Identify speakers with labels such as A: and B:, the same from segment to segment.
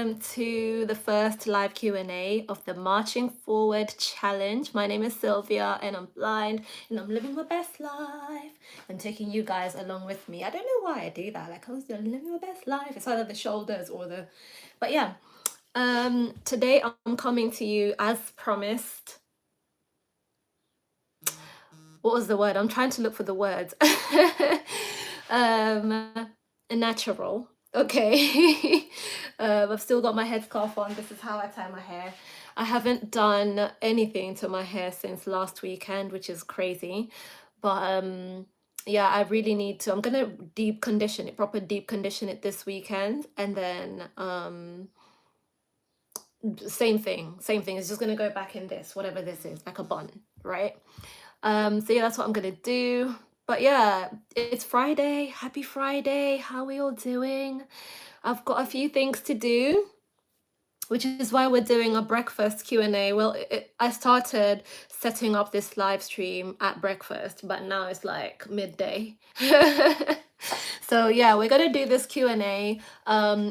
A: welcome to the first live Q&A of the Marching Forward Challenge. My name is Sylvia and I'm blind and I'm living my best life and taking you guys along with me. I don't know why I do that. Like I was living my best life. It's either the shoulders or the... But yeah, today I'm coming to you as promised. What was the word? I'm trying to look for the words. Natural. Okay. I've still got my headscarf on. This is how I tie my hair. I haven't done anything to my hair since last weekend, which is crazy. But yeah, I really need to. I'm gonna deep condition it, proper deep condition it this weekend, and then same thing. It's just gonna go back in this, whatever this is, like a bun, right? So yeah, that's what I'm gonna do. But yeah, it's Friday. Happy Friday. How are we all doing? I've got a few things to do, which is why we're doing a breakfast Q&A. Well, I started setting up this live stream at breakfast, but now it's like midday. So yeah, we're gonna do this Q&A.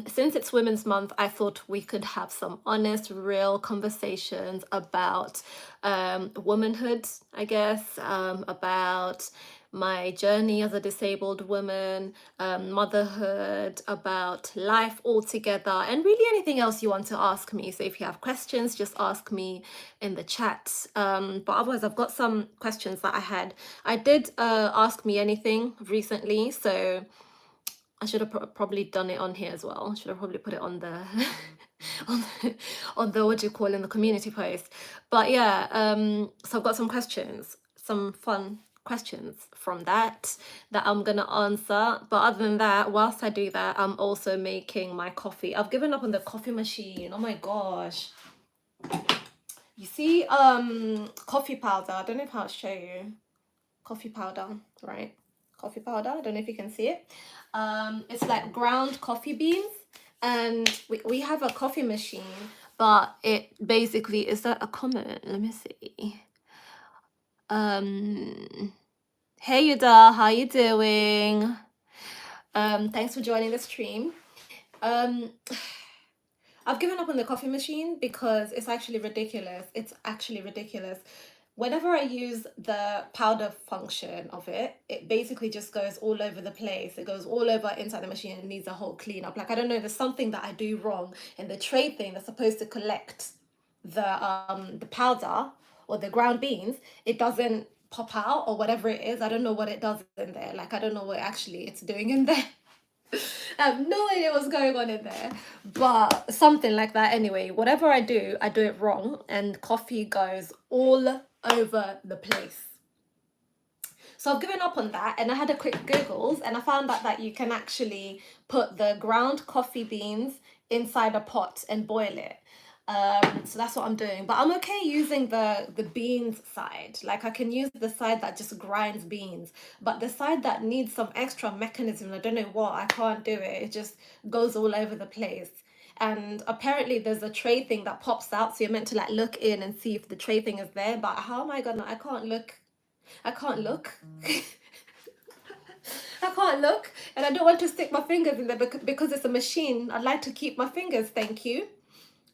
A: Since it's Women's Month, I thought we could have some honest, real conversations about womanhood, I guess, about my journey as a disabled woman, motherhood, about life altogether, and really anything else you want to ask me. So if you have questions, just ask me in the chat. But otherwise, I've got some questions that I had. I did ask me anything recently, so I should have probably done it on here as well. Should have probably put it on the on the what do you call in the community post. But yeah, so I've got some questions, some fun questions from that I'm gonna answer. But other than that, whilst I do that, I'm also making my coffee. I've given up on the coffee machine. Oh my gosh. You see coffee powder. I don't know if I'll show you. Coffee powder, right? Coffee powder. I don't know if you can see it. It's like ground coffee beans, and we have a coffee machine, but it basically, is that a comment? Let me see. Hey Yuda, how you doing? Thanks for joining the stream. I've given up on the coffee machine because it's actually ridiculous. Whenever I use the powder function of it, it basically just goes all over the place. It goes all over inside the machine and needs a whole cleanup. Like, I don't know, there's something that I do wrong in the tray thing that's supposed to collect the powder or the ground beans. It doesn't pop out or whatever it is. I don't know what it does in there. Like, I don't know what actually it's doing in there. I have no idea what's going on in there, but something like that. Anyway, whatever I do it wrong, and coffee goes all over the place. So I've given up on that, and I had a quick Googles, and I found out that you can actually put the ground coffee beans inside a pot and boil it. So that's what I'm doing, but I'm okay using the beans side. Like, I can use the side that just grinds beans, but the side that needs some extra mechanism, I don't know what, I can't do it. It just goes all over the place. And apparently there's a tray thing that pops out, so you're meant to like look in and see if the tray thing is there, but how am I gonna, I can't look. I can't look, and I don't want to stick my fingers in there because it's a machine. I'd like to keep my fingers, thank you.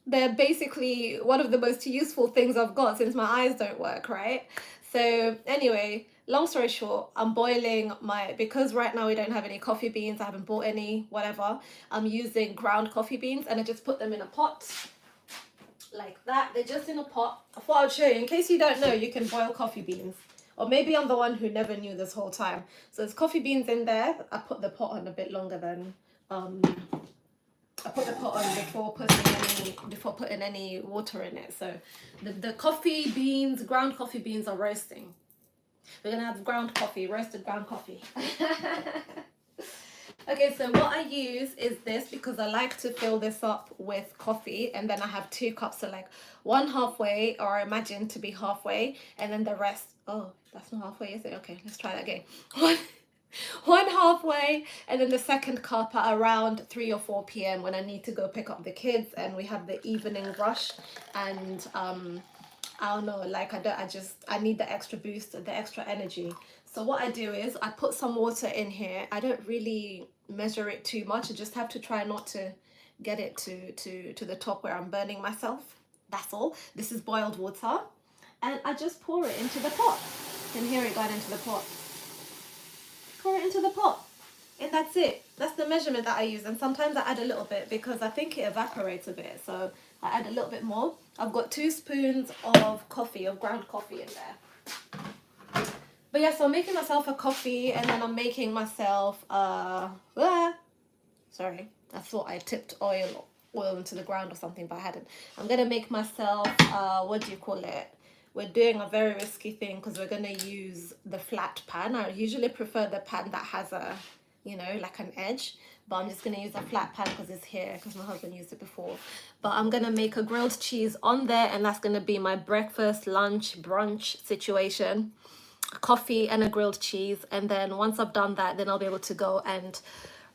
A: They're basically one of the most useful things I've got since my eyes don't work, right? So anyway, long story short, I'm boiling because right now we don't have any coffee beans, I haven't bought any, whatever. I'm using ground coffee beans, and I just put them in a pot like that. They're just in a pot. I thought I'd show you, in case you don't know, you can boil coffee beans. Or maybe I'm the one who never knew this whole time. So there's coffee beans in there. I put the pot on a bit longer than I put the pot on before putting any water in it. So the coffee beans, ground coffee beans, are roasting. We're gonna have ground coffee, roasted ground coffee. Okay, so what I use is this because I like to fill this up with coffee, and then I have 2 cups, so like one halfway, or imagine to be halfway, and then the rest, oh, that's not halfway, is it? Okay, let's try that again. One halfway, and then the second cup at around 3 or 4 p.m. when I need to go pick up the kids and we have the evening rush, and I don't know, like I need the extra boost, the extra energy. So what I do is I put some water in here. I don't really measure it too much. I just have to try not to get it to the top where I'm burning myself. That's all. This is boiled water, and I just pour it into the pot. You can hear it going into the pot. Pour it into the pot, and that's it. That's the measurement that I use. And sometimes I add a little bit because I think it evaporates a bit, so I add a little bit more. I've got 2 spoons of coffee, of ground coffee in there. But yeah, so I'm making myself a coffee, and then I'm making myself sorry, I thought I tipped oil into the ground or something, but I hadn't. I'm gonna make myself what do you call it? We're doing a very risky thing because we're gonna use the flat pan. I usually prefer the pan that has a, you know, like an edge, but I'm just gonna use a flat pan because it's here, because my husband used it before. But I'm gonna make a grilled cheese on there, and that's gonna be my breakfast, lunch, brunch situation. Coffee and a grilled cheese, and then once I've done that, then I'll be able to go and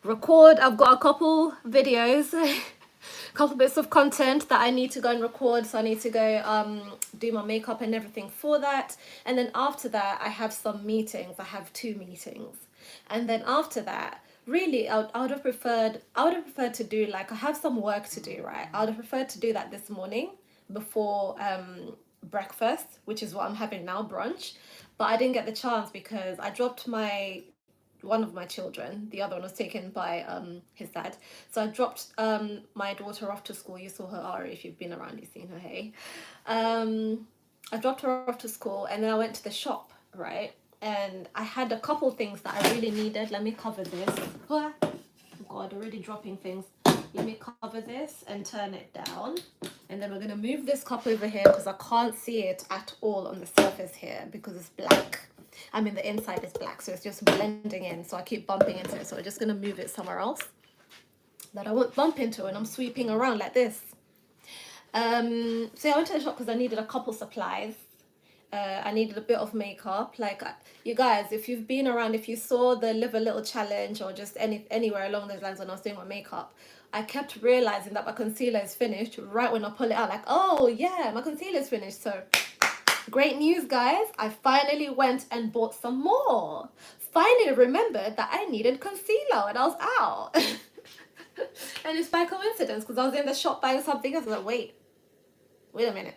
A: record. I've got a couple videos couple bits of content that I need to go and record, so I need to go do my makeup and everything for that. And then after that, I have some meetings. I have 2 meetings, and then after that, really, I would have preferred to do, like, I have some work to do, right? I would have preferred to do that this morning before breakfast, which is what I'm having now, brunch. But I didn't get the chance because I dropped one of my children. The other one was taken by his dad. So I dropped my daughter off to school. You saw her, Ari, if you've been around, you've seen her, hey. I dropped her off to school, and then I went to the shop, right? And I had a couple things that I really needed. Let me cover this. Oh God, already dropping things. Let me cover this and turn it down. And then we're going to move this cup over here because I can't see it at all on the surface here because it's black. I mean, the inside is black, so it's just blending in. So I keep bumping into it. So we're just going to move it somewhere else that I won't bump into, and I'm sweeping around like this. So I went to the shop because I needed a couple supplies. I needed a bit of makeup. Like, you guys, if you've been around, if you saw the Live a Little challenge or just anywhere along those lines when I was doing my makeup, I kept realizing that my concealer is finished right when I pull it out. Like, oh yeah, my concealer is finished. So great news, guys. I finally went and bought some more. Finally remembered that I needed concealer when I was out. And it's by coincidence because I was in the shop buying something else. I was like, wait a minute.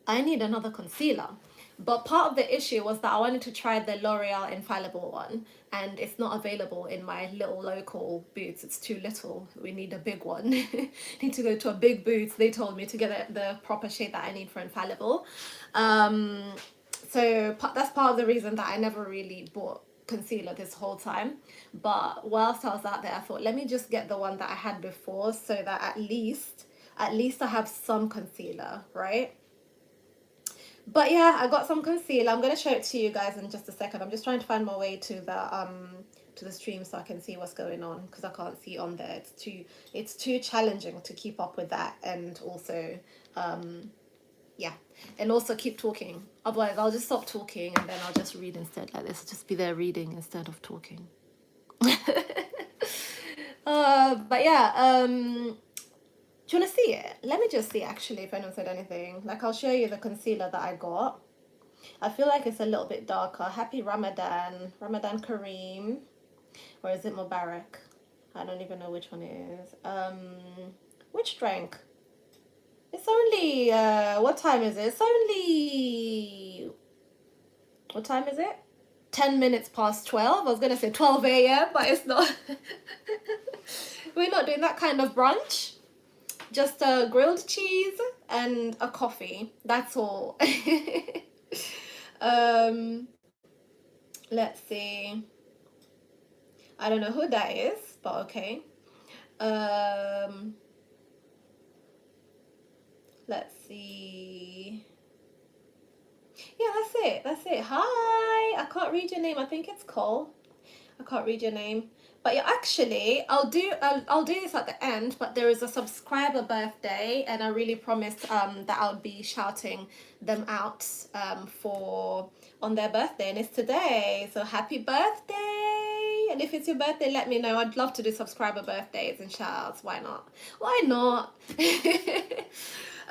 A: I need another concealer. But part of the issue was that I wanted to try the L'Oreal Infallible one, and it's not available in my little local Boots. It's too little. We need a big one. Need to go to a big Boots, they told me, to get the proper shade that I need for Infallible. So that's part of the reason that I never really bought concealer this whole time. But whilst I was out there, I thought, let me just get the one that I had before, so that at least I have some concealer, right? But yeah, I got some concealer. I'm gonna show it to you guys in just a second. I'm just trying to find my way to the stream so I can see what's going on, because I can't see on there. It's too challenging to keep up with that, and also yeah, and also keep talking. Otherwise, I'll just stop talking and then I'll just read instead, like this. I'll just be there reading instead of talking. But yeah, do you want to see it? Let me just see, actually, if anyone said anything. Like, I'll show you the concealer that I got. I feel like it's a little bit darker. Happy Ramadan. Ramadan Kareem. Or is it Mubarak? I don't even know which one it is. Which drink? It's only, what time is it? It's only, what time is it? 10 minutes past 12. I was going to say 12 a.m., but it's not. We're not doing that kind of brunch. Just a grilled cheese and a coffee. That's all. Let's see. I don't know who that is, but okay. Let's see. Yeah, that's it. Hi. I can't read your name. I think it's Cole. I can't read your name. But yeah, actually, I'll do this at the end, but there is a subscriber birthday, and I really promised that I would be shouting them out on their birthday, and it's today. So happy birthday. And if it's your birthday, let me know. I'd love to do subscriber birthdays and shouts. Why not? Why not?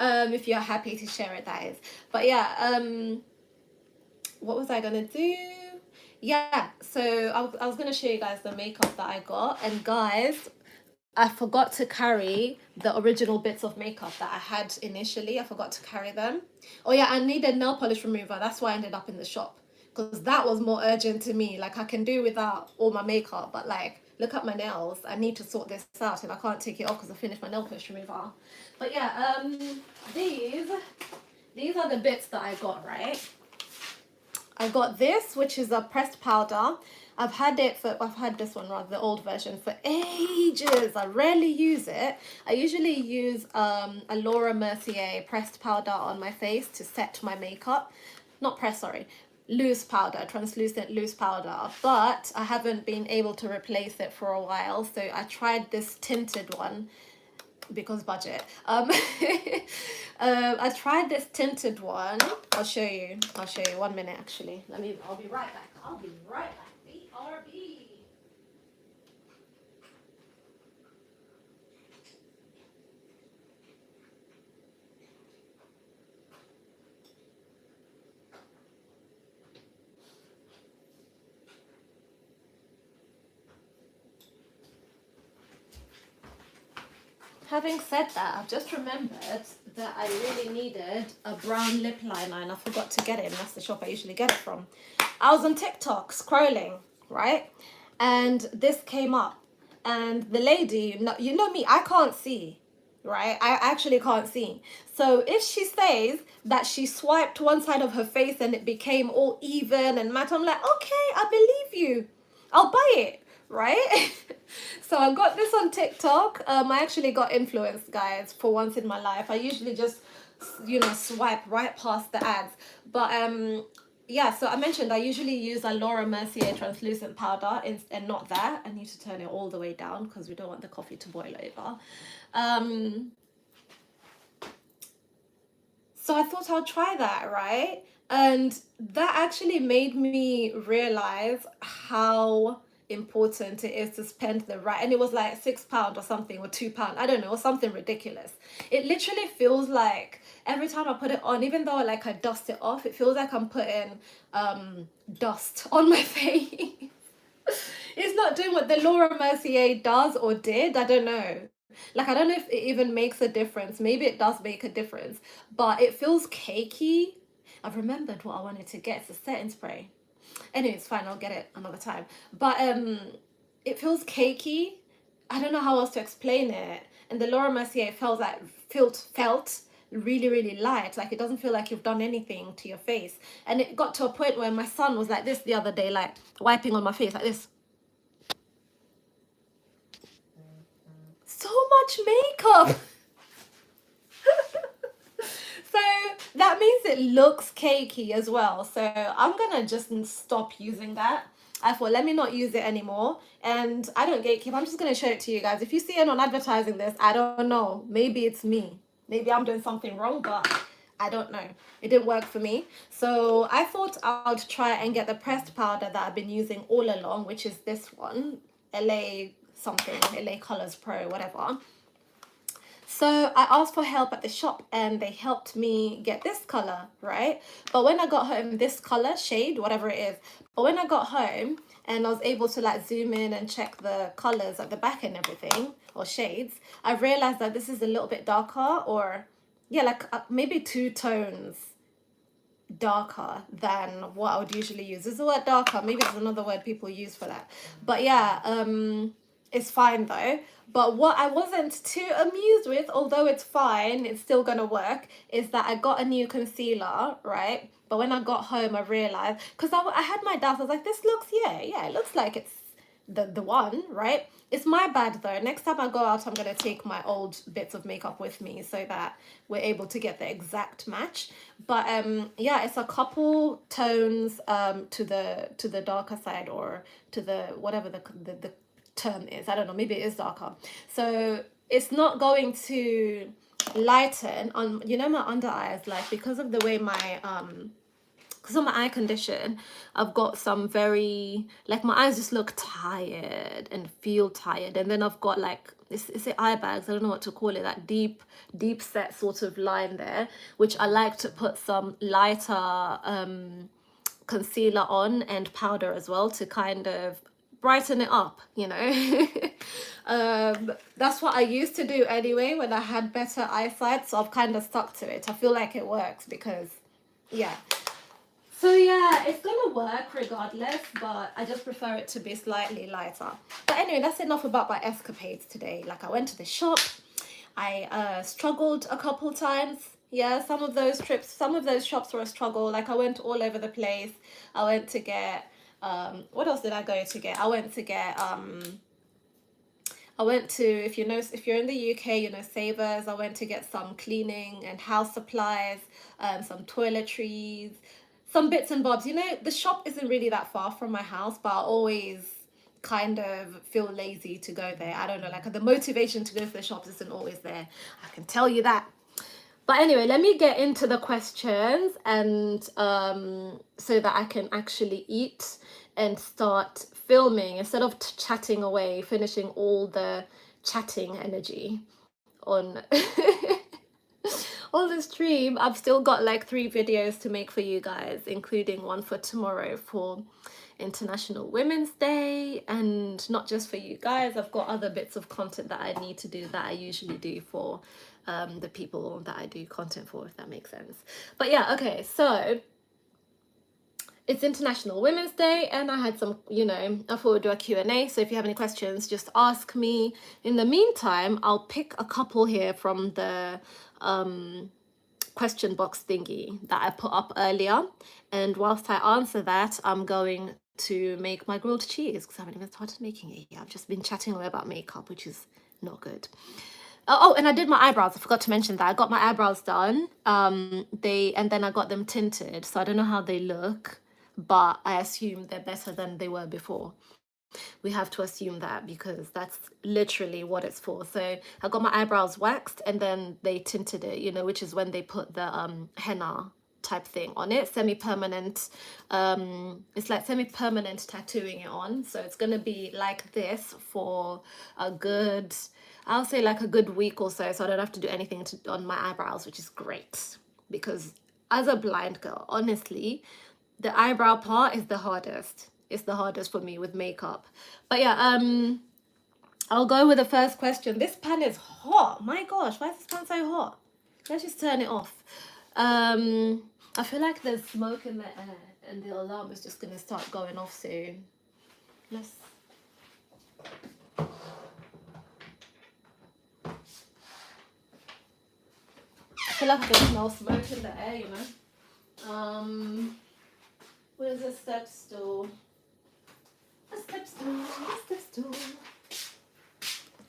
A: If you're happy to share it, that is. But yeah, what was I gonna do? Yeah, so I was going to show you guys the makeup that I got. And guys, I forgot to carry the original bits of makeup that I had initially. I forgot to carry them. Oh yeah, I needed nail polish remover. That's why I ended up in the shop, because that was more urgent to me. Like I can do without all my makeup, but like look at my nails. I need to sort this out, and I can't take it off because I finished my nail polish remover. But yeah, these these are the bits that I got, right? I got this, which is a pressed powder. I've had this one rather, the old version, for ages. I rarely use it. I usually use a Laura Mercier pressed powder on my face to set my makeup. Not pressed, sorry. Loose powder, translucent loose powder. But I haven't been able to replace it for a while. So I tried this tinted one because budget. I tried this tinted one. I'll show you. 1 minute actually. I'll be right back. BRB. Having said that, I've just remembered that I really needed a brown lip liner and I forgot to get it, and that's the shop I usually get it from. I was on TikTok scrolling, right? And this came up, and the lady, you know me, I can't see, right? I actually can't see. So if she says that she swiped one side of her face and it became all even and matte, I'm like, okay, I believe you. I'll buy it, right? So I got this on TikTok. I actually got influenced, guys, for once in my life. I usually just, swipe right past the ads. But yeah, so I mentioned I usually use a Laura Mercier translucent powder and not that. I need to turn it all the way down because we don't want the coffee to boil over. So I thought I'll try that, right? And that actually made me realize how important it is to spend the right, and it was like £6 or something, or £2, I don't know, or something ridiculous. It literally feels like every time I put it on, even though like I dust it off, it feels like I'm putting dust on my face. It's not doing what the Laura Mercier does or did. I don't know. Like, I don't know if it even makes a difference. Maybe it does make a difference, but it feels cakey. I've remembered what I wanted to get. It's a setting spray. Anyway, it's fine. I'll get it another time. But it feels cakey. I don't know how else to explain it. And the Laura Mercier felt really, really light. Like, it doesn't feel like you've done anything to your face. And it got to a point where my son was like this the other day, like wiping on my face like this. So much makeup. So that means it looks cakey as well. So I'm gonna just stop using that. I thought, let me not use it anymore. And I don't gatekeep. I'm just gonna show it to you guys. If you see anyone advertising this, I don't know. Maybe it's me. Maybe I'm doing something wrong, but I don't know. It didn't work for me. So I thought I would try and get the pressed powder that I've been using all along, which is this one, LA something, LA Colors Pro, whatever. So I asked for help at the shop and they helped me get this color, right? But when I got home, this color shade, whatever it is, but when I got home and I was able to like zoom in and check the colors at the back and everything, or shades, I realized that this is a little bit darker, or yeah, like maybe 2 tones darker than what I would usually use. Is the word darker? Maybe it's another word people use for that. But yeah, it's fine though. But what I wasn't too amused with, although it's fine, it's still gonna work, is that I got a new concealer, right? But when I got home, I realized, because I had my doubts, I was like, this looks, yeah, it looks like it's the one, right? It's my bad though. Next time I go out, I'm gonna take my old bits of makeup with me so that we're able to get the exact match. But yeah, it's a couple tones to the darker side, or to the whatever the term is. I don't know, maybe it is darker. So it's not going to lighten on, my under eyes, like because of the way my because of my eye condition, I've got some very, like, my eyes just look tired and feel tired. And then I've got like, is it eye bags? I don't know what to call it, that deep set sort of line there, which I like to put some lighter concealer on and powder as well to kind of brighten it up, you know. That's what I used to do anyway when I had better eyesight, so I've kind of stuck to it. I feel like it works because, yeah. So yeah, it's gonna work regardless, but I just prefer it to be slightly lighter. But anyway, that's enough about my escapades today. Like, I went to the shop, I struggled a couple times. Yeah, some of those trips, some of those shops were a struggle. Like, I went all over the place. I went to get what else did I go to get? I went to, if you know, if you're in the UK, you know, Savers. I went to get some cleaning and house supplies, some toiletries, some bits and bobs. You know, the shop isn't really that far from my house, but I always kind of feel lazy to go there. I don't know, like the motivation to go to the shops isn't always there. I can tell you that. But anyway, let me get into the questions, and so that I can actually eat and start filming instead of chatting away, finishing all the chatting energy on on the stream. I've still got like 3 videos to make for you guys, including one for tomorrow for International Women's Day, and not just for you guys. I've got other bits of content that I need to do that I usually do for the people that I do content for, if that makes sense. But yeah, okay, so it's International Women's Day, and I had some, you know, I thought we'd do a Q&A, so if you have any questions, just ask me. In the meantime, I'll pick a couple here from the question box thingy that I put up earlier, and whilst I answer that, I'm going to make my grilled cheese, because I haven't even started making it yet. I've just been chatting away about makeup, which is not good. Oh, and I did my eyebrows. I forgot to mention that. I got my eyebrows done. And then I got them tinted. So I don't know how they look, but I assume they're better than they were before. We have to assume that because that's literally what it's for. So I got my eyebrows waxed, and then they tinted it, you know, which is when they put the henna type thing on it, semi-permanent. It's like semi-permanent tattooing it on. So it's gonna be like this for a good, I'll say like a good week or so I don't have to do anything on my eyebrows, which is great, because as a blind girl, honestly, the eyebrow part is the hardest. It's the hardest for me with makeup. But yeah, I'll go with the first question. This pan is hot. My gosh, why is this pan so hot? Let's just turn it off. I feel like there's smoke in the air, and the alarm is just gonna start going off soon. Let's. I feel like I can smell smoke in the air, you know. Where's the step stool? A step stool, a step stool.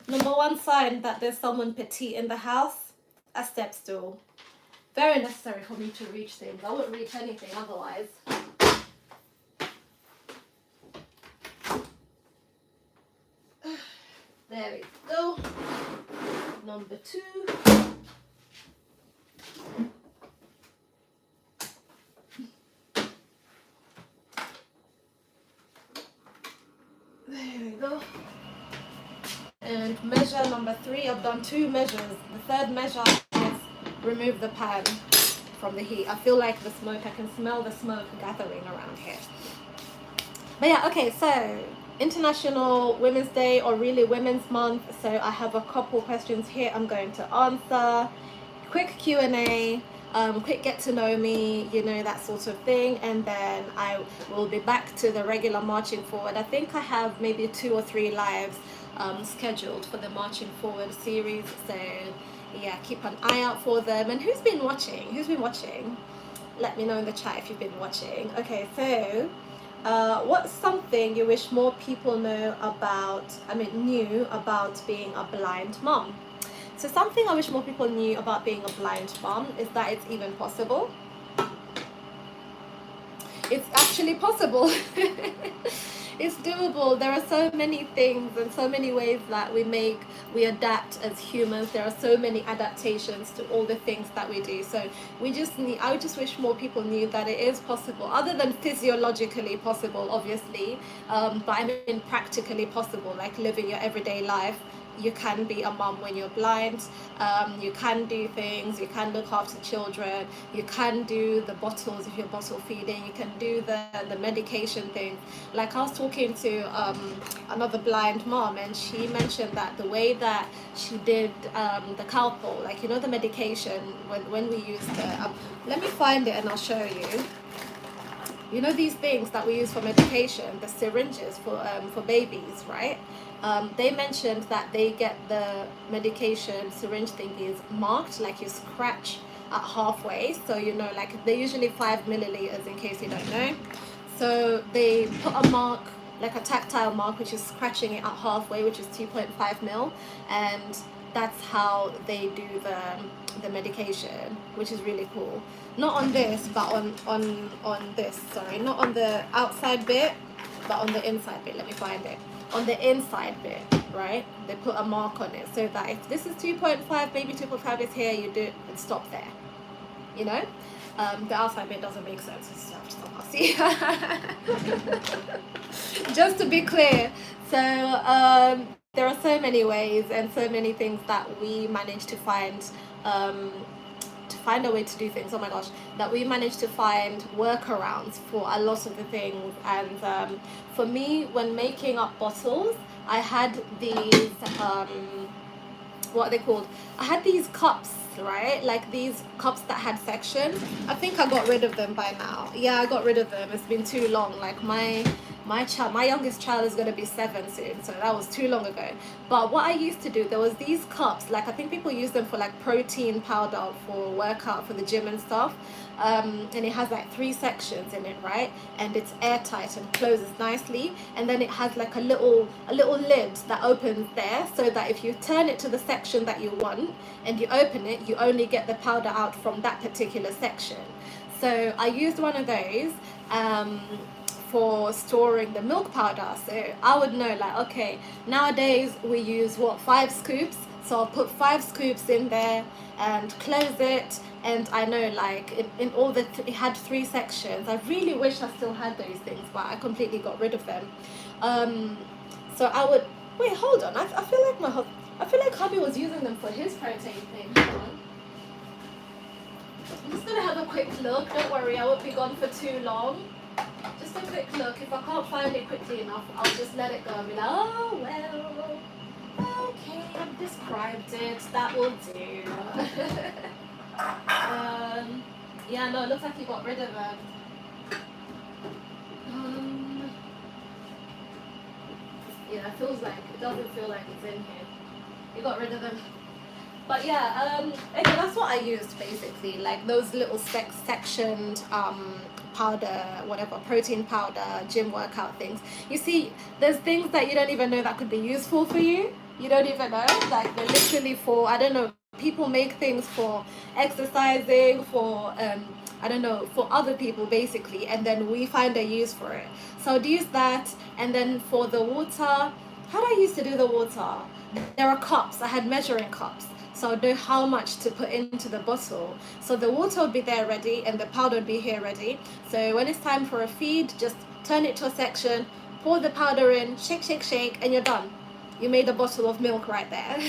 A: Number 1 sign that there's someone petite in the house, a step stool. Very necessary for me to reach things. I wouldn't reach anything otherwise. There we go. Number 2. There we go. And measure number 3. I've done 2 measures. The 3rd measure is remove the pan from the heat. I feel like the smoke, I can smell the smoke gathering around here. But yeah, okay, so International Women's Day, or really Women's Month. So I have a couple questions here I'm going to answer. Quick Q&A, quick get to know me, you know, that sort of thing. And then I will be back to the regular Marching Forward. I think I have maybe 2 or 3 lives scheduled for the Marching Forward series. So yeah, keep an eye out for them. And who's been watching? Let me know in the chat if you've been watching. Okay, so what's something you wish more people knew about being a blind mom? So something I wish more people knew about being a blind mom is that it's even possible. It's actually possible. It's doable. There are so many things and so many ways that we adapt as humans. There are so many adaptations to all the things that we do. So I would just wish more people knew that it is possible, other than physiologically possible, obviously, but I mean practically possible, like living your everyday life. you can be a mom when you're blind. You can do things, you can look after children, you can do the bottles if you're bottle feeding, you can do the medication thing. Like I was talking to another blind mom, and she mentioned that the way that she did the Calpol, like, you know, the medication, when we use the, let me find it and I'll show you. You know, these things that we use for medication, the syringes for babies, right? They mentioned that they get the medication syringe thingies marked, like you scratch at halfway. So, you know, like they're usually 5 milliliters, in case you don't know. So they put a mark, like a tactile mark, which is scratching it at halfway, which is 2.5 mil. And that's how they do the medication, which is really cool. Not on this, but on this, sorry, not on the outside bit, but on the inside bit. Let me find it. On the inside bit, right, they put a mark on it, so that if this is 2.5, maybe 2.5 is here, you do it and stop there, you know. The outside bit doesn't make sense, it's just see. Just to be clear. So there are so many ways and so many things that we manage to find a way to do things. Oh my gosh, that we managed to find workarounds for a lot of the things. And for me, when making up bottles, I had these what are they called? I had these cups, right? Like these cups that had sections. I think I got rid of them by now. Yeah, I got rid of them. It's been too long. Like my youngest child is going to be 7 soon, so that was too long ago. But what I used to do, there was these cups, like I think people use them for like protein powder for workout, for the gym and stuff. And it has like 3 sections in it, right? And it's airtight and closes nicely. And then it has like a little lid that opens there, so that if you turn it to the section that you want and you open it, you only get the powder out from that particular section. So I used one of those for storing the milk powder. So I would know, like, okay, nowadays we use 5 scoops, so I'll put 5 scoops in there and close it. And I know, like, in all it had 3 sections. I really wish I still had those things, but I completely got rid of them. So I would wait, hold on, I feel like hubby was using them for his protein thing. Hold on, I'm just gonna have a quick look. Don't worry, I won't be gone for too long. Just a quick look. If I can't find it quickly enough, I'll just let it go and be like, oh well, okay, I've described it, that will do. Yeah, no, it looks like you got rid of them. Yeah, it doesn't feel like it's in here. You got rid of them. But yeah, okay, that's what I used basically, like those little sectioned powder, whatever, protein powder, gym workout things. You see, there's things that you don't even know that could be useful for you. You don't even know, like they're literally for, I don't know, people make things for exercising, for I don't know, for other people basically, and then we find a use for it. So I'd use that. And then for the water, how do I used to do the water? There are cups, I had measuring cups, so I'd know how much to put into the bottle. So the water would be there ready and the powder would be here ready. So when it's time for a feed, just turn it to a section, pour the powder in, shake, shake, shake, and you're done. You made a bottle of milk right there.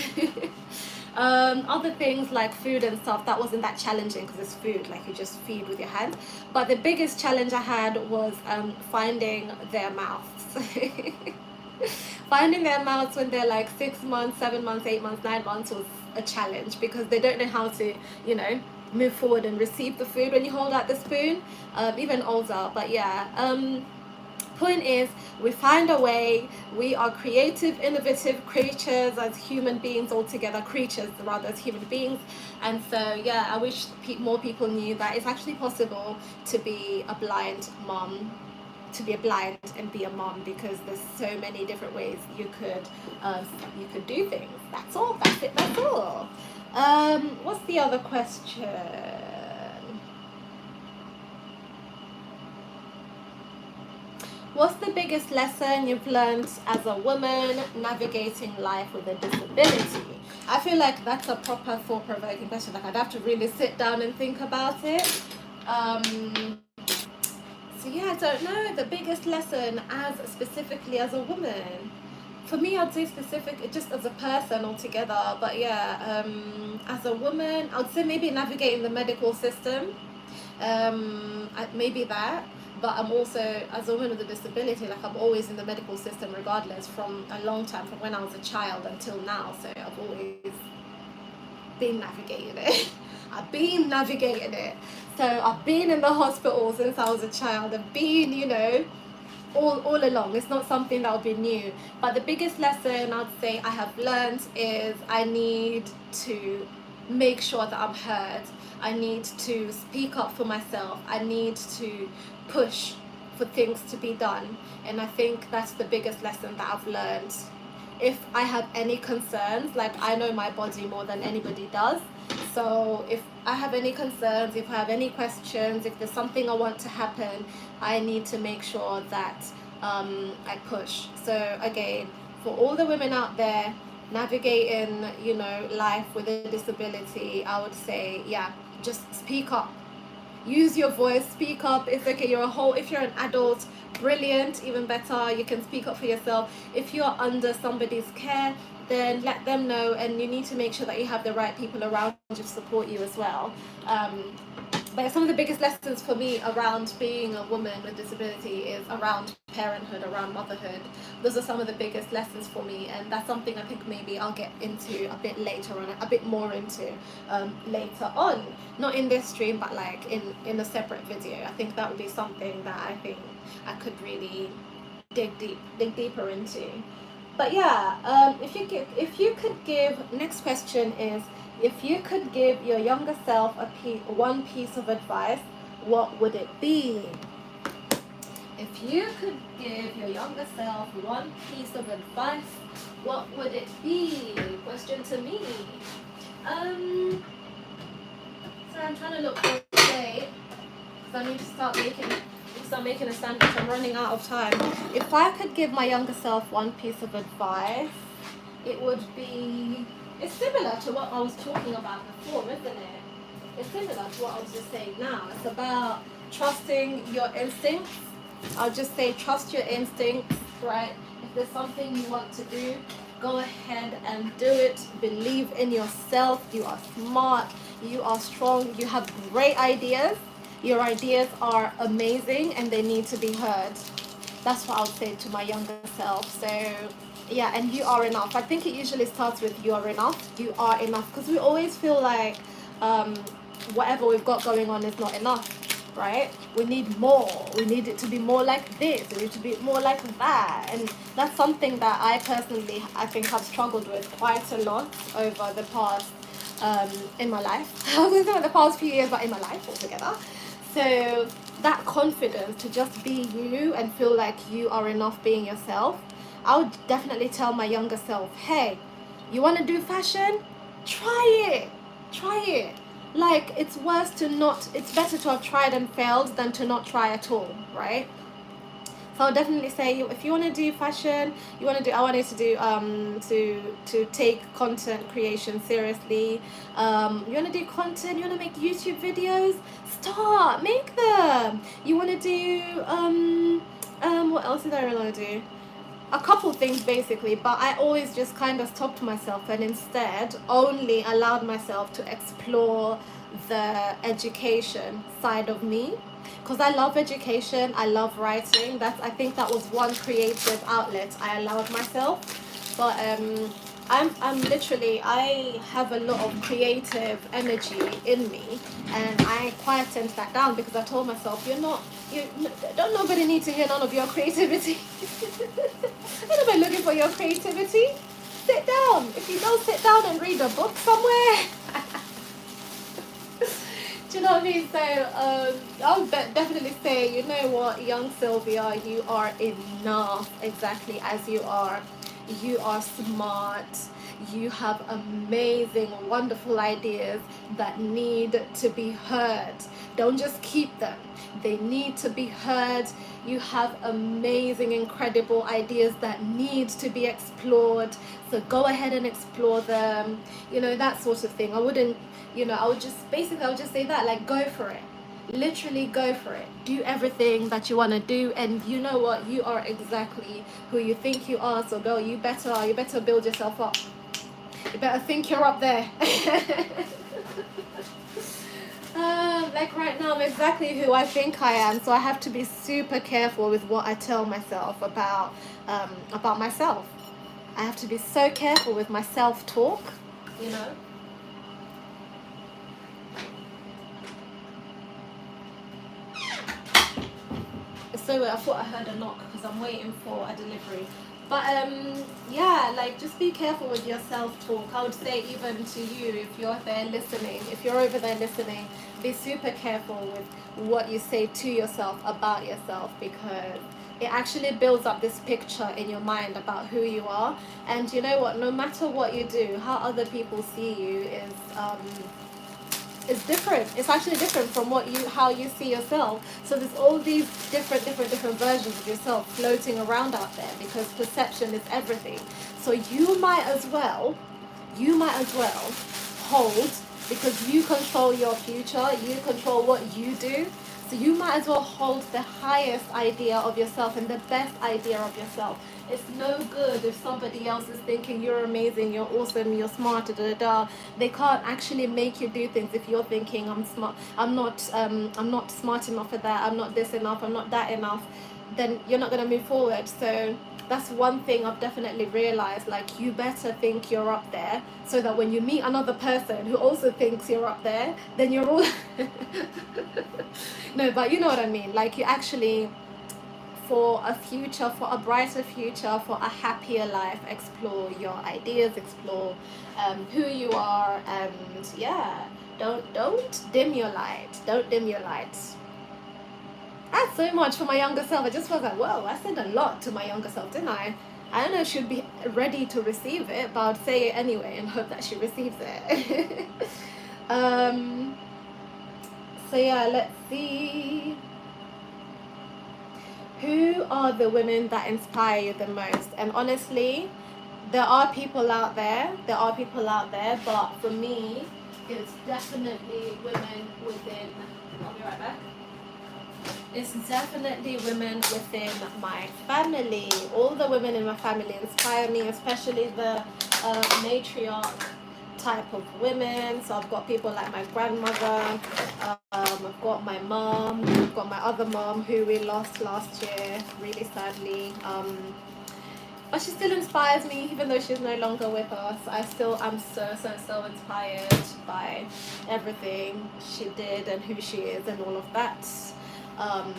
A: Other things like food and stuff, that wasn't that challenging because it's food, like you just feed with your hands. But the biggest challenge I had was finding their mouths. Finding their mouths when they're like 6 months, 7 months, 8 months, 9 months was a challenge, because they don't know how to, you know, move forward and receive the food when you hold out the spoon, even older. But yeah, point is, we find a way. We are creative, innovative creatures as human beings altogether, creatures rather, as human beings. And so yeah, I wish more people knew that it's actually possible to be a blind mom, to be a blind and be a mom, because there's so many different ways you could do things. That's all. That's it. That's all. What's the other question? What's the biggest lesson you've learned as a woman navigating life with a disability? I feel like that's a proper thought-provoking question. Like, I'd have to really sit down and think about it. So yeah, I don't know. The biggest lesson specifically as a woman. for me, I'd say specific, just as a person altogether. But yeah, as a woman, I'd say maybe navigating the medical system. Maybe that. But I'm also, as a woman with a disability, like I'm always in the medical system regardless, from a long time, from when I was a child until now. So I've always been navigating it. I've been navigating it. So I've been in the hospital since I was a child. I've been, all along. It's not something that will be new. But the biggest lesson I'd say I have learned is I need to make sure that I'm heard. I need to speak up for myself. I need to push for things to be done. And I think that's the biggest lesson that I've learned. If I have any concerns, like I know my body more than anybody does. So if I have any concerns, if I have any questions, if there's something I want to happen, I need to make sure that I push. So again, for all the women out there navigating, life with a disability, I would say, yeah, just speak up. Use your voice, speak up. It's okay, if you're an adult, brilliant, even better, you can speak up for yourself. If you're under somebody's care, then let them know, and you need to make sure that you have the right people around you to support you as well. But some of the biggest lessons for me around being a woman with disability is around parenthood, around motherhood. Those are some of the biggest lessons for me, and that's something I think maybe I'll get into a bit later on, a bit more into later on. Not in this stream, but like in a separate video. I think that would be something that I think I could really dig deeper into. But yeah, if you could give, next question is, if you could give your younger self one piece of advice, what would it be? If you could give your younger self one piece of advice, what would it be? Question to me. So I'm trying to look for a plate, because I need to start making a sandwich. I'm running out of time. If I could give my younger self one piece of advice, it would be, it's similar to what I was talking about before, isn't it? It's similar to what I was just saying now. It's about trusting your instincts. I'll just say trust your instincts, right? If there's something you want to do, go ahead and do it. Believe in yourself. You are smart. You are strong. You have great ideas. Your ideas are amazing and they need to be heard. That's what I would say to my younger self. So yeah, and you are enough. I think it usually starts with you are enough. You are enough, because we always feel like whatever we've got going on is not enough, right? We need more. We need it to be more like this. We need to be more like that. And that's something that I personally, I think, have struggled with quite a lot over the past, in my life. I was going to say the past few years, but in my life altogether. So that confidence to just be you and feel like you are enough being yourself, I would definitely tell my younger self, hey, you want to do fashion? Try it. Try it. Like, it's better to have tried and failed than to not try at all, right? So I'll definitely say, if you want to do fashion, I wanted to do, to take content creation seriously. You want to do content, you want to make YouTube videos, make them. You want to do, what else did I really want to do? A couple things basically, but I always just kind of stopped myself and instead only allowed myself to explore the education side of me, because I love education, I love writing. I think that was one creative outlet I allowed myself. But I'm literally, I have a lot of creative energy in me, and I quietened that down because I told myself, don't nobody need to hear none of your creativity. Nobody looking for your creativity. Sit down. If you don't sit down and read a book somewhere. Do you know what I mean? So I would definitely say, you know what, young Sylvia, you are enough exactly as you are. You are smart. You have amazing, wonderful ideas that need to be heard. Don't just keep them. They need to be heard. You have amazing, incredible ideas that need to be explored. So go ahead and explore them. That sort of thing. I would just say that, like, go for it. Literally go for it. Do everything that you want to do, and you know what? You are exactly who you think you are. So girl, you better build yourself up. You better think you're up there. Like right now, I'm exactly who I think I am. So I have to be super careful with what I tell myself about myself. I have to be so careful with my self-talk, you know. So I thought I heard a knock because I'm waiting for a delivery. But yeah, like just be careful with your self-talk. I would say even to you, if you're there listening, if you're over there listening, be super careful with what you say to yourself about yourself, because it actually builds up this picture in your mind about who you are. And you know what? No matter what you do, how other people see you is different. It's actually different from how you see yourself. So there's all these different versions of yourself floating around out there, because perception is everything. So you might as well hold, because you control your future, you control what you do. So you might as well hold the highest idea of yourself and the best idea of yourself. It's no good if somebody else is thinking you're amazing, you're awesome, you're smart, da da da. They can't actually make you do things if you're thinking I'm smart, I'm not smart enough for that, I'm not this enough, I'm not that enough. Then you're not gonna move forward. So that's one thing I've definitely realized. Like, you better think you're up there, so that when you meet another person who also thinks you're up there, then you're all no, but you know what I mean. Like, you actually, for a future, for a brighter future, for a happier life, explore your ideas, explore who you are, and yeah, don't dim your light. Don't dim your light. That's so much for my younger self. I just was like, whoa, I said a lot to my younger self, didn't I? I don't know if she'd be ready to receive it, but I'd say it anyway and hope that she receives it. um, so yeah, let's see. Who are the women that inspire you the most? And honestly, there are people out there. But for me, it's definitely women within. I'll be right back. It's definitely women within my family. All the women in my family inspire me, especially the matriarch type of women. So I've got people like my grandmother, I've got my mom, I've got my other mom who we lost last year, really sadly. But she still inspires me, even though she's no longer with us. I'm so inspired by everything she did and who she is and all of that. Um,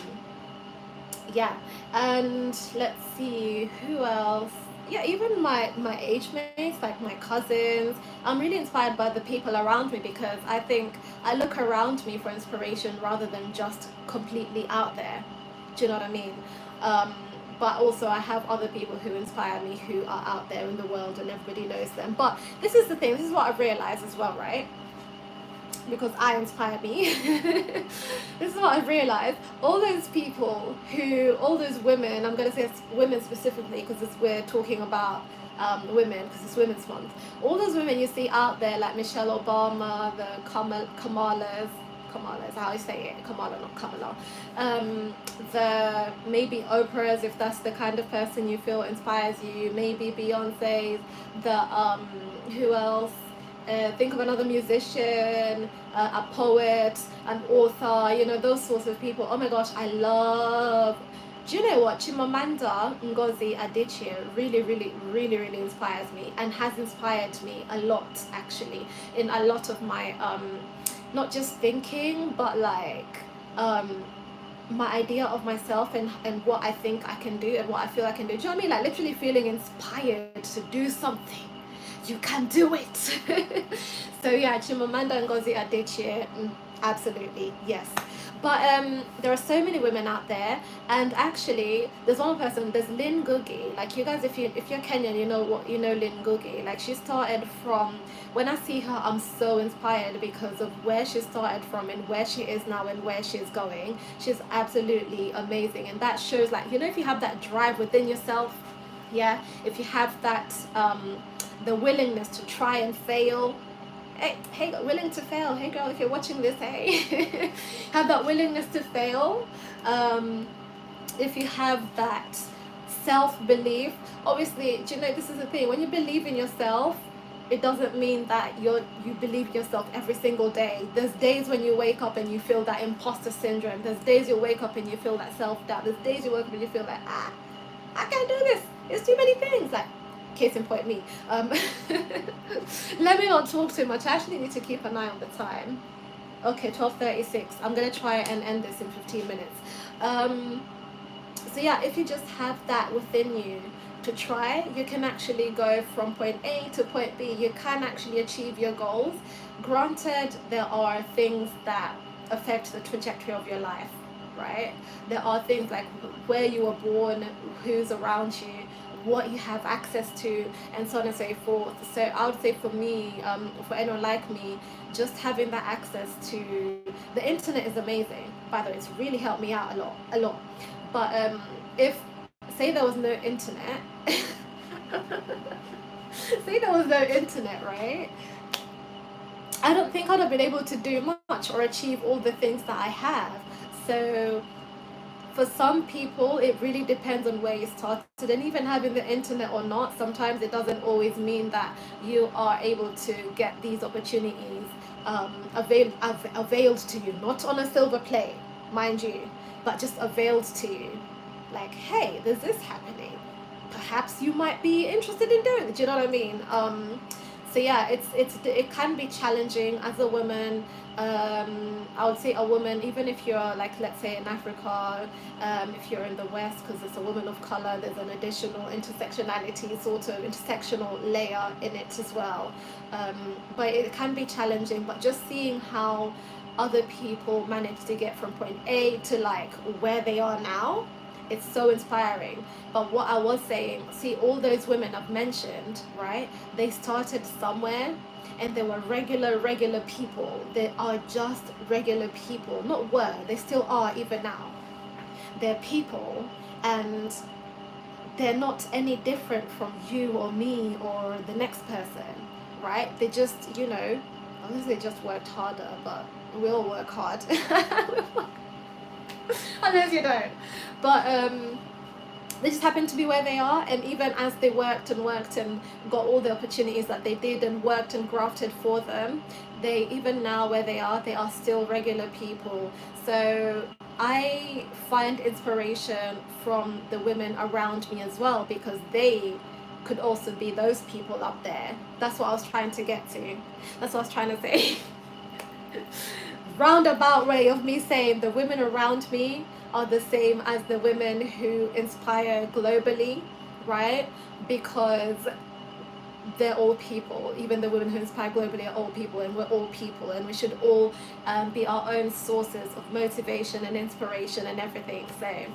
A: yeah, and let's see who else. Yeah, even my age mates, like my cousins. I'm really inspired by the people around me, because I think I look around me for inspiration rather than just completely out there. Do you know what I mean? But also I have other people who inspire me who are out there in the world and everybody knows them. But this is the thing, this is what I've realized as well, right? Because I inspire me. This is what I've realized. All those women, I'm going to say women specifically because we're talking about women, because it's Women's Month. All those women you see out there, like Michelle Obama, the Kamalas, how you say it, Kamala, not Kamala. The maybe Oprah's, if that's the kind of person you feel inspires you. Maybe Beyonce's. Who else? Think of another musician, a poet, an author, those sorts of people. Oh my gosh, I love. Do you know what? Chimamanda Ngozi Adichie really inspires me, and has inspired me a lot, actually, in a lot of my, not just thinking, but like, my idea of myself, and what I think I can do and what I feel I can do. Do you know what I mean? Like, literally feeling inspired to do something. You can do it. So yeah, Chimamanda Ngozi Adichie, absolutely, yes. But there are so many women out there, and actually there's one person, there's Lynn Ngugi. Like, you guys, if you're Kenyan, you know Lynn Ngugi. Like, she started from, when I see her, I'm so inspired because of where she started from and where she is now and where she's going. She's absolutely amazing, and that shows, like, if you have that drive within yourself, yeah, if you have that the willingness to try and fail, hey, willing to fail. Hey girl, if you're watching this, hey, have that willingness to fail. Um, if you have that self-belief, obviously, do you know, this is the thing, when you believe in yourself, it doesn't mean that you believe in yourself every single day. There's days when you wake up and you feel that imposter syndrome. There's days you wake up and you feel that self-doubt. There's days you wake up and you feel like, I can't do this, it's too many things. Like, case in point, me. Let me not talk too much. I actually need to keep an eye on the time. Okay, 12:36. I'm gonna try and end this in 15 minutes. So yeah, if you just have that within you to try, you can actually go from point A to point B. You can actually achieve your goals. Granted, there are things that affect the trajectory of your life, right? There are things like where you were born, who's around you, what you have access to, and so on and so forth. So I would say for me, for anyone like me, just having that access to the internet is amazing. By the way, it's really helped me out a lot. But if, say there was no internet, say there was no internet, right? I don't think I'd have been able to do much or achieve all the things that I have. So for some people, it really depends on where you started. And even having the internet or not, sometimes it doesn't always mean that you are able to get these opportunities availed to you. Not on a silver plate, mind you, but just availed to you. Like, hey, there's this happening. Perhaps you might be interested in doing it. Do you know what I mean? So yeah, it can be challenging as a woman. I would say a woman, even if you're like, let's say in Africa, if you're in the West, because it's a woman of color, there's an additional intersectionality, sort of intersectional layer in it as well. But it can be challenging, but just seeing how other people manage to get from point A to like where they are now, it's so inspiring. But what I was saying, see, all those women I've mentioned, right, they started somewhere and they were regular people. They are just regular people. Not were, they still are even now. They're people, and they're not any different from you or me or the next person, right? They just, you know, unless they just worked harder, but we all work hard. Unless you don't. But they just happen to be where they are, and even as they worked and got all the opportunities that they did and worked and grafted for them, they, even now where they are still regular people. So I find inspiration from the women around me as well, because they could also be those people up there. That's what I was trying to get to. That's what I was trying to say. Roundabout way of me saying the women around me are the same as the women who inspire globally, right? Because they're all people. Even the women who inspire globally are all people, and we're all people, and we should all be our own sources of motivation and inspiration and everything. So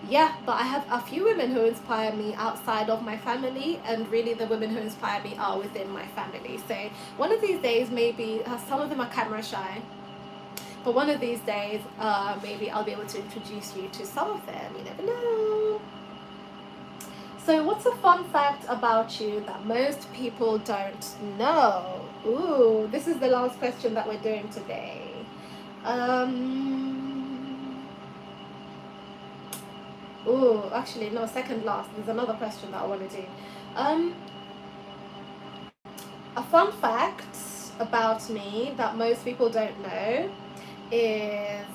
A: yeah, but I have a few women who inspire me outside of my family, and really the women who inspire me are within my family. So one of these days, maybe some of them are camera shy, but one of these days, maybe I'll be able to introduce you to some of them. You never know. So what's a fun fact about you that most people don't know? Ooh, this is the last question that we're doing today. Ooh, actually, no, second last. There's another question that I want to do. A fun fact about me that most people don't know is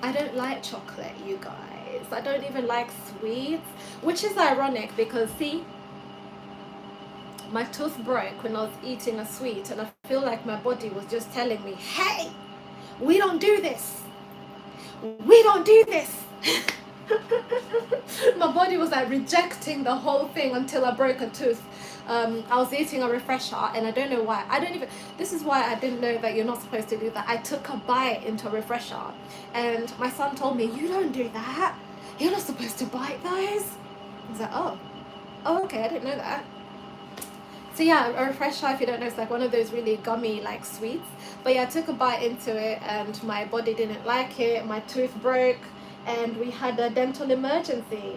A: I don't like chocolate, you guys. I don't even like sweets, which is ironic because, see, my tooth broke when I was eating a sweet, and I feel like my body was just telling me, hey, we don't do this. We don't do this. My body was like rejecting the whole thing until I broke a tooth. I was eating a refresher, and I don't know why. This is why I didn't know that you're not supposed to do that. I took a bite into a refresher, and my son told me, you don't do that. You're not supposed to bite those. I was like, oh, okay, I didn't know that. So yeah, a refresher, if you don't know, it's like one of those really gummy like sweets. But yeah, I took a bite into it, and my body didn't like it. My tooth broke, and we had a dental emergency.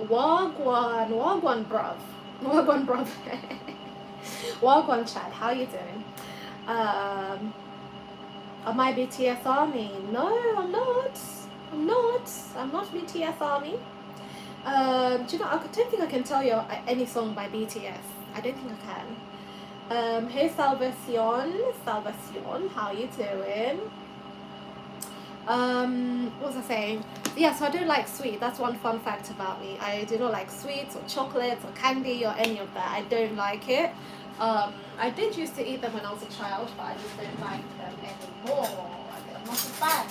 A: Wagwan, bruv. Wagwan, bruv. Wagwan, Chad. How you doing? Am I BTS Army? No, I'm not. I'm not BTS Army. Do you know, I don't think I can tell you any song by BTS. I don't think I can. Hey Salvacion, how you doing? What was I saying? Yeah, so I don't like sweet. That's one fun fact about me. I do not like sweets or chocolates or candy or any of that. I don't like it. I did used to eat them when I was a child, but I just don't like them anymore. I'm not a fan.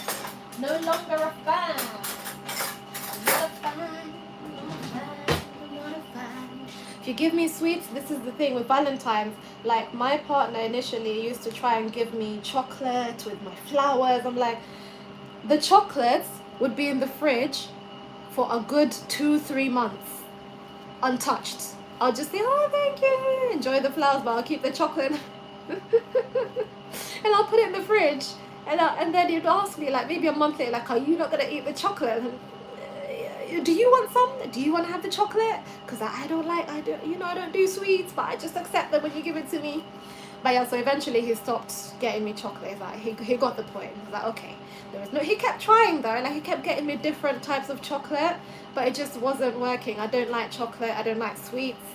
A: No longer a fan. I'm not a fan. I'm not a fan. If you give me sweets, this is the thing with Valentine's. Like, my partner initially used to try and give me chocolate with my flowers. I'm like, the chocolates would be in the fridge for a good 2-3 months, untouched. I'll just say, oh, thank you, enjoy the flowers, but I'll keep the chocolate. And I'll put it in the fridge. And then you'd ask me, like, maybe a month later, like, are you not going to eat the chocolate? Do you want some? Do you want to have the chocolate? Because I don't do sweets, but I just accept them when you give it to me. But yeah, so eventually he stopped getting me chocolate. Like, he got the point. He was like, okay. He kept trying though, like he kept getting me different types of chocolate, but it just wasn't working. I don't like chocolate, I don't like sweets.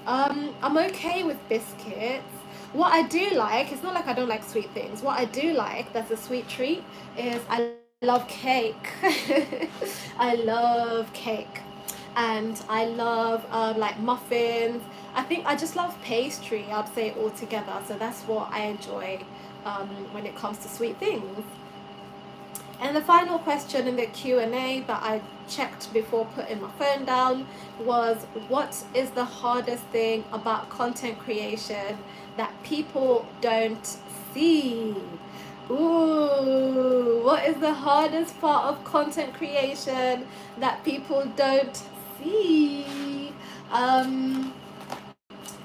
A: I'm okay with biscuits. What I do like, it's not like I don't like sweet things. What I do like, that's a sweet treat, is I love cake. I love cake. And I love like muffins. I think I just love pastry, I'd say, altogether. So that's what I enjoy when it comes to sweet things. And the final question in the Q&A that I checked before putting my phone down was, what is the hardest thing about content creation that people don't see? Ooh, what is the hardest part of content creation that people don't see?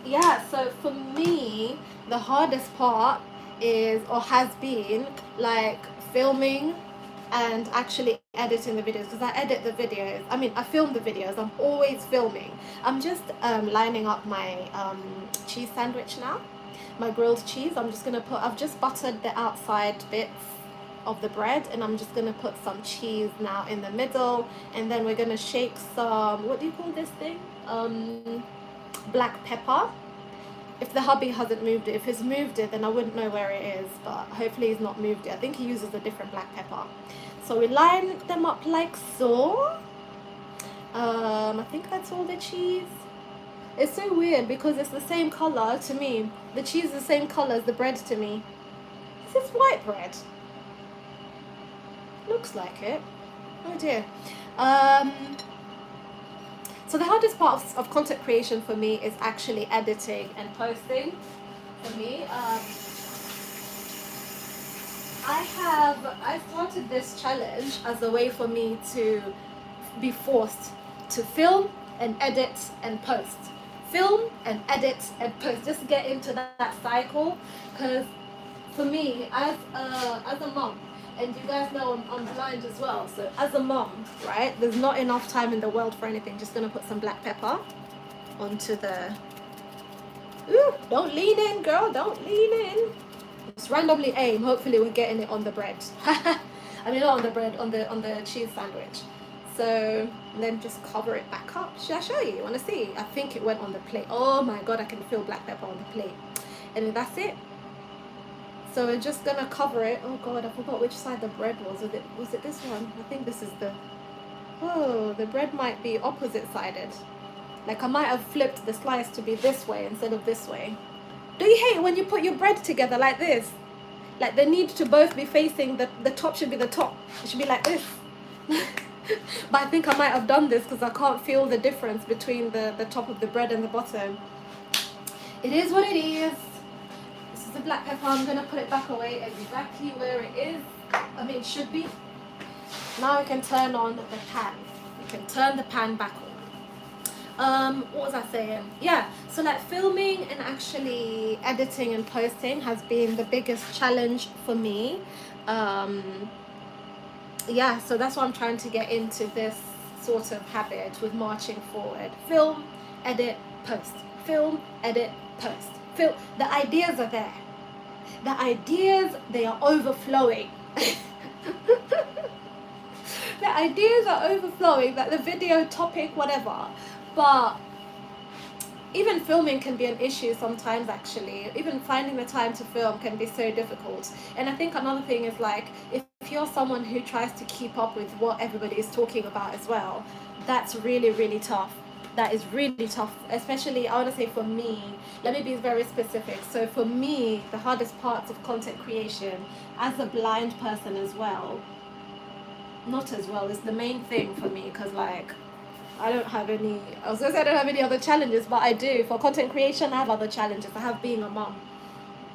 A: Yeah, so for me, the hardest part is, or has been, like filming and actually editing the videos, because I edit the videos. I mean, I film the videos. I'm always filming. I'm just lining up my cheese sandwich now, my grilled cheese. I've just buttered the outside bits of the bread, and I'm just gonna put some cheese now in the middle, and then we're gonna shake some, what do you call this thing? Black pepper. If the hubby hasn't moved it, if he's moved it, then I wouldn't know where it is, but hopefully he's not moved it. I think he uses a different black pepper. So we line them up like so. I think that's all the cheese. It's so weird because it's the same color to me. The cheese is the same color as the bread to me. Is this white bread? Looks like it. Oh dear. So the hardest part of content creation for me is actually editing and posting. For me, I started this challenge as a way for me to be forced to film and edit and post. Film and edit and post. Just get into that cycle. Because for me, as a mom, and you guys know I'm blind as well, so as a mom, right, there's not enough time in the world for anything. Just gonna put some black pepper onto the... Ooh, don't lean in, girl, don't lean in. Just randomly aim. Hopefully we're getting it on the bread. I mean, not on the bread, on the cheese sandwich. So then just cover it back up. Should I show you? You want to see? I think it went on the plate. Oh my god, I can feel black pepper on the plate. And then that's it. So we're just gonna cover it. Oh god, I forgot which side the bread was. Was it this one? I think this is the... Oh, the bread might be opposite sided. Like I might have flipped the slice to be this way instead of this way. Do you hate when you put your bread together like this? Like they need to both be facing, the top should be the top. It should be like this. But I think I might have done this because I can't feel the difference between the top of the bread and the bottom. It is what it is. This is the black pepper. I'm going to put it back away exactly where it is. I mean, it should be. Now we can turn on the pan. We can turn the pan back on. What was I saying? Yeah, so like filming and actually editing and posting has been the biggest challenge for me. Yeah, so that's why I'm trying to get into this sort of habit with marching forward. Film, edit, post. Film, edit, post. Film. The ideas are there. The ideas, they are overflowing. The ideas are overflowing, like the video topic, whatever. But even filming can be an issue sometimes, actually. Even finding the time to film can be so difficult. And I think another thing is, like, if you're someone who tries to keep up with what everybody is talking about as well, that's really, really tough. That is really tough, especially, I want to say, for me. Let me be very specific. So for me, the hardest parts of content creation as a blind person as well, not as well, is the main thing for me, because, like, I don't have any, I was going to say I don't have any other challenges, but I do. For content creation, I have other challenges. I have being a mom,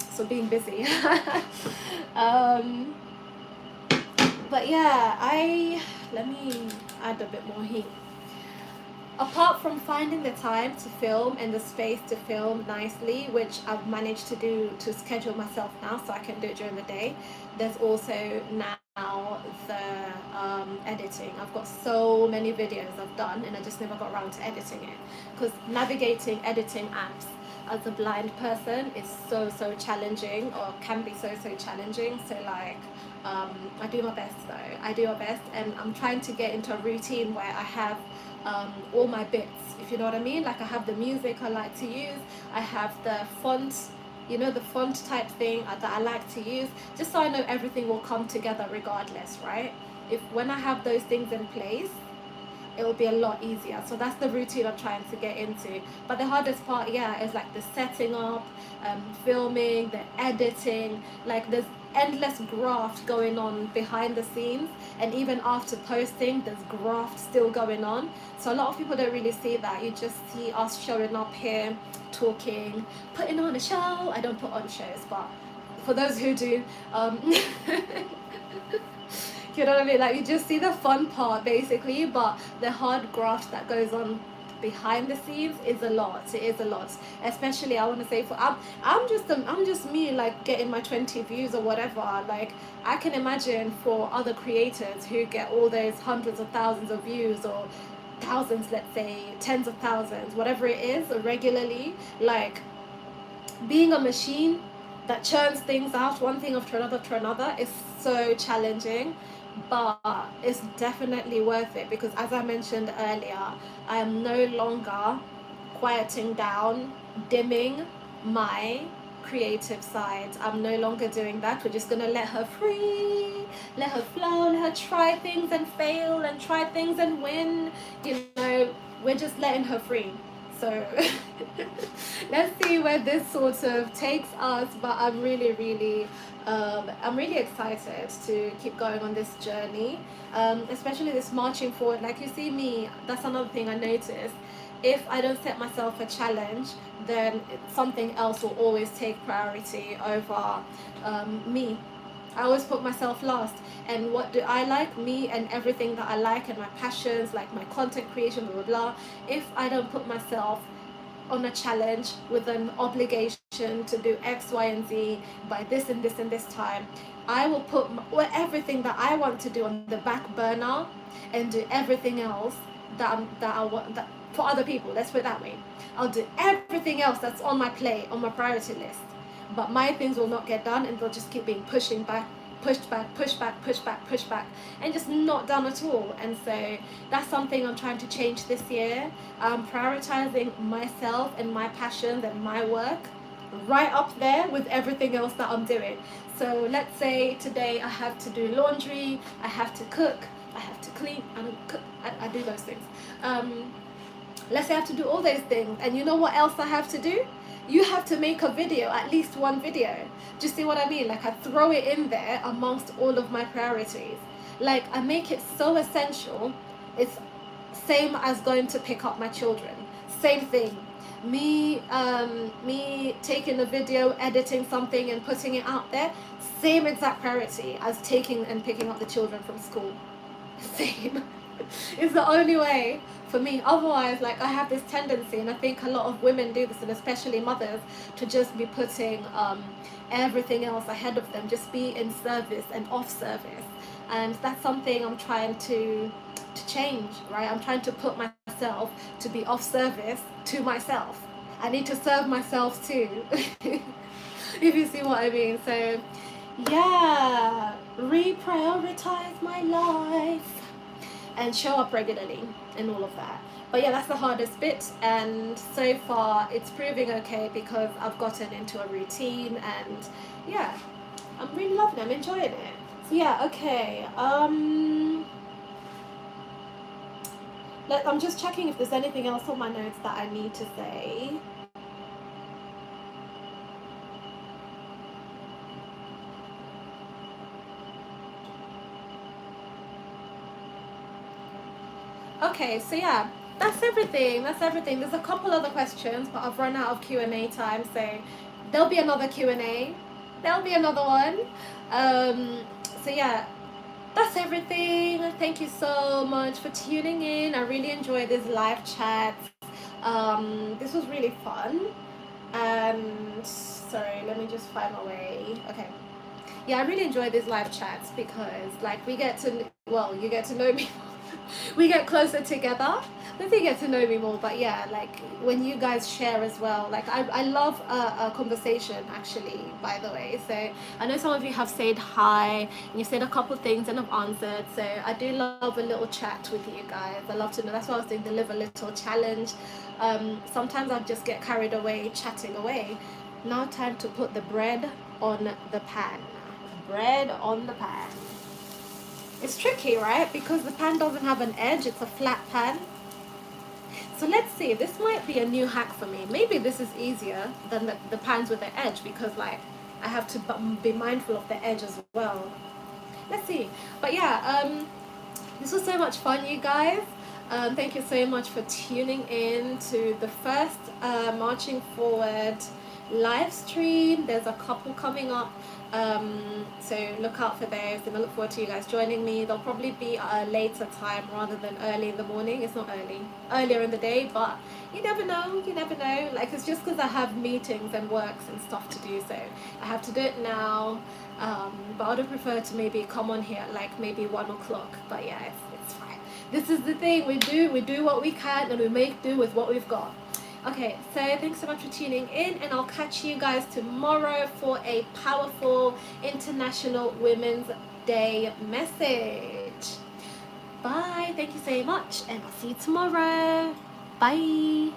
A: so being busy. But yeah, let me add a bit more heat. Apart from finding the time to film and the space to film nicely, which I've managed to do, to schedule myself now so I can do it during the day, there's also now the editing. I've got so many videos I've done and I just never got around to editing it, because navigating editing apps as a blind person is so challenging, or can be so challenging. So, like, I do my best though. I do my best, and I'm trying to get into a routine where I have all my bits, if you know what I mean. Like, I have the music I like to use, I have the font, you know, the font type thing that I like to use, just so I know everything will come together regardless, right? When I have those things in place, it will be a lot easier. So that's the routine I'm trying to get into. But the hardest part, yeah, is like the setting up, filming, the editing. Like, there's endless graft going on behind the scenes, and even after posting there's graft still going on. So a lot of people don't really see that. You just see us showing up here, talking, putting on a show. I don't put on shows, but for those who do, you know what I mean? Like, you just see the fun part basically, but the hard graft that goes on behind the scenes is a lot. It is a lot. Especially, I want to say, for I'm just me, like, getting my 20 views or whatever. Like, I can imagine for other creators who get all those hundreds of thousands of views, or thousands, let's say tens of thousands, whatever it is, regularly. Like, being a machine that churns things out, one thing after another, is so challenging. But it's definitely worth it, because, as I mentioned earlier, I am no longer quieting down, dimming my creative side. I'm no longer doing that. We're just gonna let her free, let her flow, let her try things and fail, and try things and win. You know, we're just letting her free. So let's see where this sort of takes us. But I'm really excited to keep going on this journey, especially this marching forward. Like, you see me, that's another thing I noticed. If I don't set myself a challenge, then something else will always take priority over me. I always put myself last. And what do I like? Me and everything that I like, and my passions, like my content creation, blah, blah, blah. If I don't put myself on a challenge with an obligation to do X, Y, and Z by this and this and this time, I will put everything that I want to do on the back burner and do everything else that I want, that for other people. Let's put it that way. I'll do everything else that's on my plate, on my priority list, but my things will not get done, and they'll just keep being pushed back, and just not done at all. And so that's something I'm trying to change this year. Prioritizing myself and my passions and my work right up there with everything else that I'm doing. So let's say today I have to do laundry, I have to cook, I have to clean, I do those things. Let's say I have to do all those things, and you know what else I have to do? You have to make a video, at least one video. Do you see what I mean? Like, I throw it in there amongst all of my priorities. Like, I make it so essential. It's same as going to pick up my children. Same thing. Me taking a video, editing something and putting it out there, same exact priority as taking and picking up the children from school. Same. It's the only way for me. Otherwise, like, I have this tendency, and I think a lot of women do this, and especially mothers, to just be putting everything else ahead of them, just be in service and off service. And that's something I'm trying to to change, right? I'm trying to put myself to be of service to myself. I need to serve myself too. If you see what I mean. So yeah, reprioritize my life and show up regularly and all of that. But yeah, that's the hardest bit, and so far it's proving okay because I've gotten into a routine, and yeah, I'm really loving it. I'm enjoying it. So yeah, okay. I'm just checking if there's anything else on my notes that I need to say. Okay, so yeah, that's everything. That's everything. There's a couple other questions, but I've run out of Q&A time, so there'll be another Q&A. There'll be another one. Um, so yeah, that's everything. Thank you so much for tuning in. I really enjoyed this live chat. This was really fun. And sorry, let me just find my way. Okay. Yeah, I really enjoy these live chats because like we get to, well, you get to know me. We get closer together. Then they get to know me more. But yeah, like when you guys share as well, like I love a conversation actually, by the way. So I know some of you have said hi and you said a couple things and I've answered. So I do love a little chat with you guys. I love to know. That's why I was doing the live a little challenge. Sometimes I just get carried away chatting away. Now time to put the bread on the pan. Bread on the pan. It's tricky, right? Because the pan doesn't have an edge, it's a flat pan. So let's see, this might be a new hack for me. Maybe this is easier than the pans with the edge because like I have to be mindful of the edge as well. Let's see. But yeah, this was so much fun, you guys. Thank you so much for tuning in to the first Marching Forward live stream. There's a couple coming up, so look out for those, and I look forward to you guys joining me. They'll probably be at a later time rather than early in the morning. It's not early, earlier in the day, but you never know. You never know. Like it's just because I have meetings and works and stuff to do, so I have to do it now. But I would prefer to maybe come on here at like maybe 1 o'clock. But yeah, it's fine. This is the thing, we do what we can and we make do with what we've got. Okay, so thanks so much for tuning in, and I'll catch you guys tomorrow for a powerful International Women's Day message. Bye, thank you so much, and I'll see you tomorrow. Bye.